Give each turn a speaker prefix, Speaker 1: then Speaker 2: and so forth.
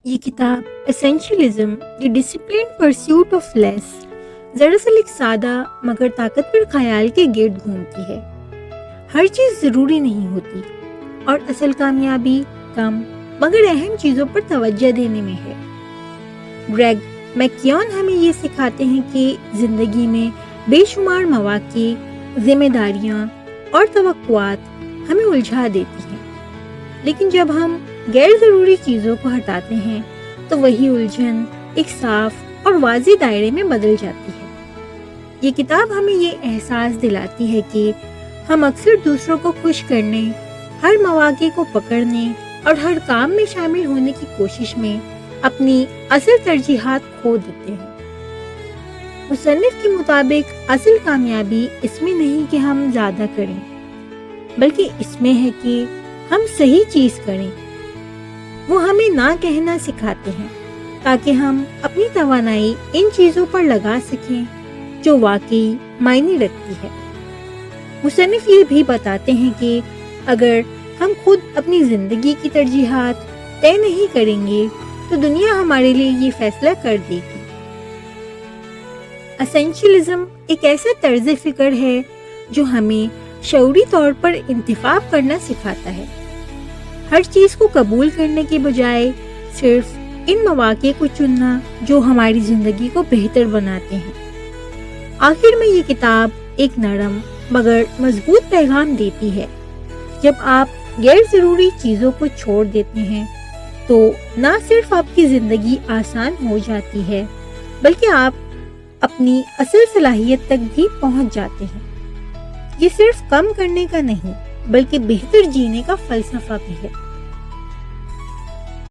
Speaker 1: یہ کتاب اسینشلزم the discipline pursuit of لیس دراصل ایک سادہ مگر طاقتور خیال کے گرد گھومتی ہے۔ ہر چیز ضروری نہیں ہوتی اور اصل کامیابی کم مگر اہم چیزوں پر توجہ دینے میں ہے۔ گریگ میکیون ہمیں یہ سکھاتے ہیں کہ زندگی میں بے شمار مواقع، ذمہ داریاں اور توقعات ہمیں الجھا دیتی ہیں، لیکن جب ہم غیر ضروری چیزوں کو ہٹاتے ہیں تو وہی الجھن ایک صاف اور واضح دائرے میں بدل جاتی ہے۔ یہ کتاب ہمیں یہ احساس دلاتی ہے کہ ہم اکثر دوسروں کو خوش کرنے، ہر مواقع کو پکڑنے اور ہر کام میں شامل ہونے کی کوشش میں اپنی اصل ترجیحات کھو دیتے ہیں۔ مصنف کے مطابق اصل کامیابی اس میں نہیں کہ ہم زیادہ کریں، بلکہ اس میں ہے کہ ہم صحیح چیز کریں۔ وہ ہمیں نہ کہنا سکھاتے ہیں تاکہ ہم اپنی توانائی ان چیزوں پر لگا سکیں جو واقعی معنی رکھتی ہے۔ مصنف یہ بھی بتاتے ہیں کہ اگر ہم خود اپنی زندگی کی ترجیحات طے نہیں کریں گے تو دنیا ہمارے لیے یہ فیصلہ کر دے گی۔ اسینشلزم ایک ایسا طرز فکر ہے جو ہمیں شعوری طور پر انتخاب کرنا سکھاتا ہے، ہر چیز کو قبول کرنے کے بجائے صرف ان مواقع کو چننا جو ہماری زندگی کو بہتر بناتے ہیں۔ آخر میں یہ کتاب ایک نرم مگر مضبوط پیغام دیتی ہے۔ جب آپ غیر ضروری چیزوں کو چھوڑ دیتے ہیں تو نہ صرف آپ کی زندگی آسان ہو جاتی ہے بلکہ آپ اپنی اصل صلاحیت تک بھی پہنچ جاتے ہیں۔ یہ صرف کم کرنے کا نہیں بلکہ بہتر جینے کا فلسفہ بھی ہے۔